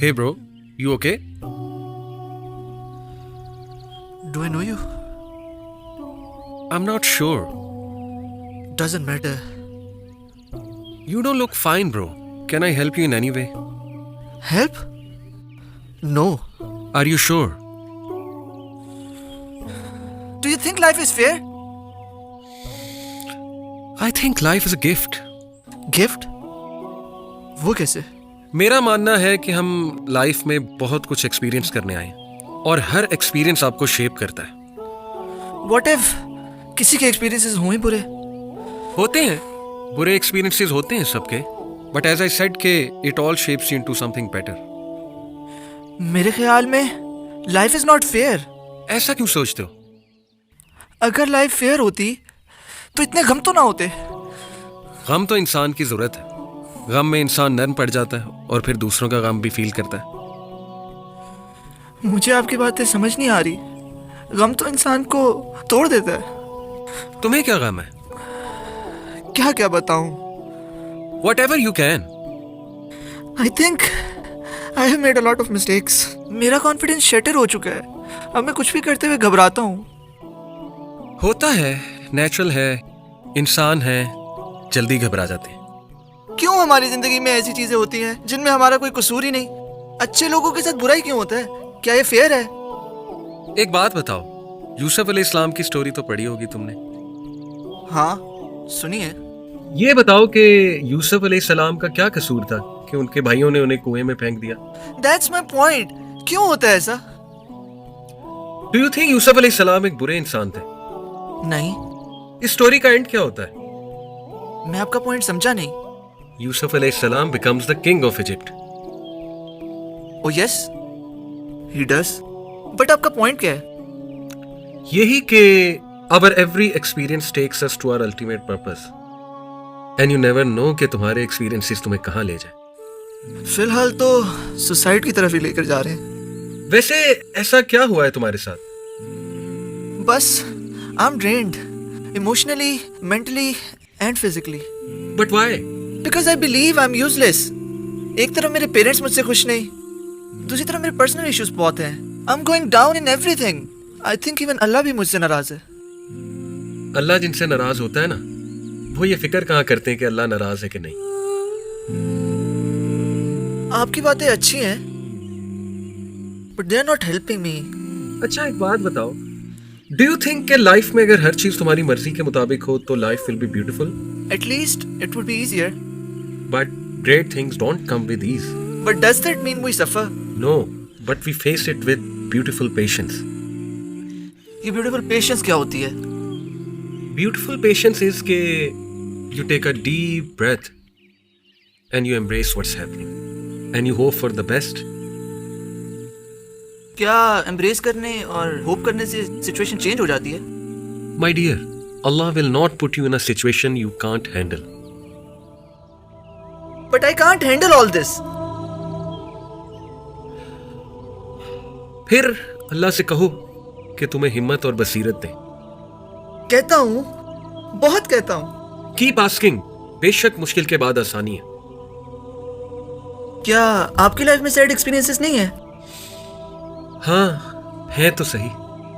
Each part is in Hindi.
Hey bro, you okay? Do I know you? I'm not sure. Doesn't matter. You don't look fine, bro. Can I help you in any way? Help? No. Are you sure? Do you think life is fair? I think life is a gift. Gift? वो कैसे? मेरा मानना है कि हम लाइफ में बहुत कुछ एक्सपीरियंस करने आए हैं और हर एक्सपीरियंस आपको शेप करता है। What if किसी के एक्सपीरियंसेस हुए बुरे? होते हैं, बुरे एक्सपीरियंसेस होते हैं सबके, बट एज आई सेड के it all shapes you into something better. मेरे ख्याल में लाइफ इज नॉट फेयर। ऐसा क्यों सोचते हो? अगर लाइफ फेयर होती तो इतने गम तो ना होते। गम तो इंसान की जरूरत है। गम में इंसान नर्म पड़ जाता है और फिर दूसरों का गम भी फील करता है। मुझे आपकी बातें समझ नहीं आ रही। गम तो इंसान को तोड़ देता है। तुम्हें क्या गम है? क्या क्या बताऊं? Whatever you can. I think I have made a lot of mistakes. मेरा कॉन्फिडेंस शटर हो चुका है। अब मैं कुछ भी करते हुए घबराता हूँ। होता है, नेचुरल है, इंसान है, जल्दी घबरा जाते हैं। क्यों हमारी जिंदगी में ऐसी चीजें होती हैं जिनमें हमारा कोई कसूर ही नहीं? अच्छे लोगों के साथ बुरा ही क्यों होता है? क्या ये फेयर है? एक बात बताओ, यूसुफ अलैहिस्सलाम की स्टोरी तो पढ़ी होगी तुमने। हाँ, सुनिए। ये बताओ कि यूसुफ अलैहिस्सलाम का क्या कसूर था कि उनके भाइयों ने उन्हें कुएं में फेंक दिया? That's my point. क्यों होता है ऐसा? डू यू थिंक यूसुफ अलैहिस्सलाम एक बुरे इंसान थे? नहीं, इस स्टोरी का एंड क्या होता है? मैं आपका पॉइंट समझा नहीं। यूसुफ अलैहिस्सलाम becomes the king of Egypt. O yes, he does. But आपका पॉइंट क्या है? यही कि our every experience takes us to our ultimate purpose. And you never know कि तुम्हारे experiences तुम्हें कहाँ ले जाए। फिलहाल तो सुसाइड की तरफ ही लेकर जा रहे हैं। वैसे ऐसा क्या हुआ है तुम्हारे साथ? बस I am drained emotionally, mentally and physically. But why? Because I believe I am useless. एक तरफ मेरे पेरेंट्स मुझसे खुश नहीं, दूसरी तरफ मेरे पर्सनल इश्यूज बहुत हैं। I am going down in everything. I think even Allah भी मुझसे नाराज है। अल्लाह जिनसे नाराज होता है ना, वो ये फिक्र कहाँ करते हैं कि अल्लाह नाराज है कि नहीं। आपकी बातें अच्छी हैं, but they are not helping me. अच्छा एक बात बताओ, डू यू थिंक कि लाइफ में अगर हर चीज तुम्हारी मर्जी के मुताबिक हो तो life will be beautiful? At least it would be easier. But great things don't come with ease. But does that mean we suffer? No, but we face it with beautiful patience. ये ब्यूटीफुल पेशेंस क्या होती है? Beautiful patience is कि you take a deep breath and you embrace what's happening and you hope for the best. क्या एम्ब्रेस करने और होप करने से सिचुएशन चेंज हो जाती है? My dear, Allah will not put you in a situation you can't handle. But I can't handle all this. फिर अल्लाह से कहो कि तुम्हें हिम्मत और बसीरत दे। कहता हूँ, बहुत कहता हूँ। Keep asking. बेशक मुश्किल के बाद आसानी है। क्या आपकी लाइफ में सैड एक्सपीरियंसेस नहीं है? हाँ, है तो सही।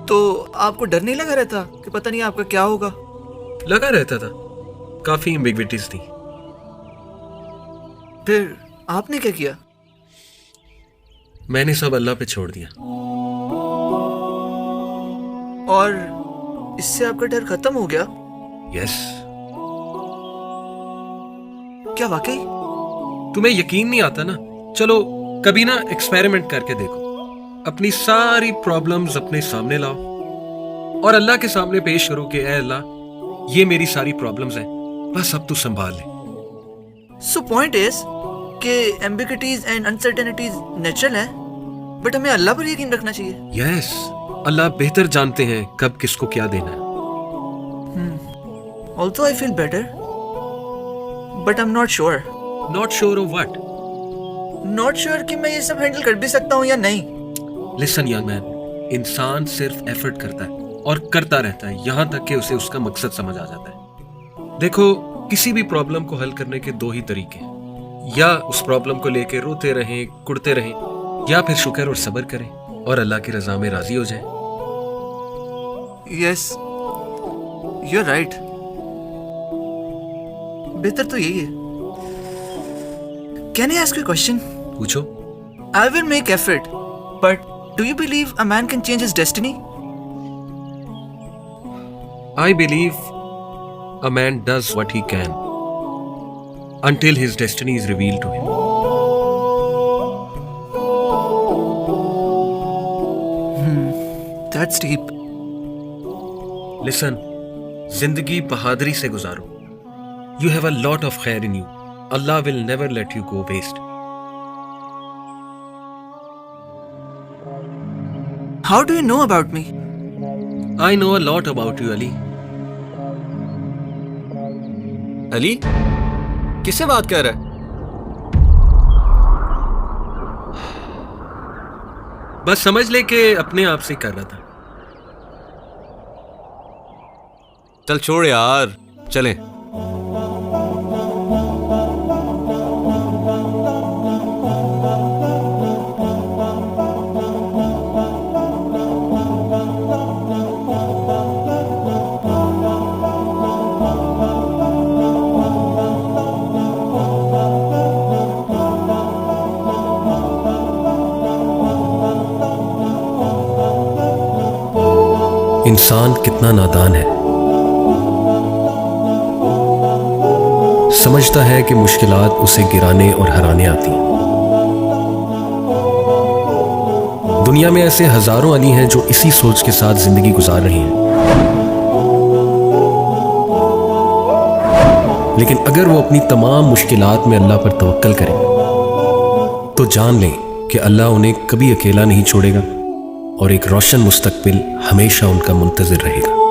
तो आपको डर नहीं लगा रहता कि पता नहीं आपका क्या होगा? लगा रहता था, काफी एम्बिग्विटीज थी। फिर आपने क्या किया? मैंने सब अल्लाह पे छोड़ दिया। और इससे आपका डर खत्म हो गया? यस। क्या वाकई? तुम्हें यकीन नहीं आता ना? चलो कभी ना एक्सपेरिमेंट करके देखो। अपनी सारी प्रॉब्लम्स अपने सामने लाओ और अल्लाह के सामने पेश करो कि ऐ अल्लाह, ये मेरी सारी प्रॉब्लम्स हैं, बस अब तू संभाल ले। सो पॉइंट इज कि एम्बिग्विटीज एंड अनसर्टेनिटीज नेचुरल है, बट हमें अल्लाह पर यकीन रखना चाहिए। यस, अल्लाह बेहतर जानते हैं कब किसको क्या देना है। Also I feel better, but I am not sure. Not sure of what? Not sure कि मैं ये सब हैंडल कर भी सकता हूँ या नहीं। लिसन यंग मैन, इंसान सिर्फ एफर्ट करता है और करता रहता है यहाँ तक कि उसे उसका मकसद समझ आ जाता है। देखो, किसी भी प्रॉब्लम को हल करने के दो ही तरीके हैं, या उस प्रॉब्लम को लेके रोते रहें, कुड़ते रहें, या फिर शुक्र और सब्र करें और अल्लाह की रजा में राजी हो जाएं। Yes, you are right. बेहतर तो यही है। Can I ask you question? पूछो। I will make effort, but do you believe a man can change his destiny? I believe a man does what he can until his destiny is revealed to him. That's deep. Listen, जिंदगी बहादुरी से गुजारो. You have a lot of khair in you. Allah will never let you go waste. How do you know about me? I know a lot about you, Ali. Ali किससे बात कर रहा है? बस समझ ले कि अपने आप से कर रहा था. चल छोड़ यार, चलें. इंसान कितना नादान है. समझता है कि मुश्किलात उसे गिराने और हराने आती हैं. दुनिया में ऐसे हजारों अली हैं जो इसी सोच के साथ जिंदगी गुजार रहे हैं. लेकिन अगर वो अपनी तमाम मुश्किलात में अल्लाह पर तवक्कल करें तो जान लें कि अल्लाह उन्हें कभी अकेला नहीं छोड़ेगा और एक रोशन मुस्तकबिल हमेशा उनका मुंतज़िर रहेगा.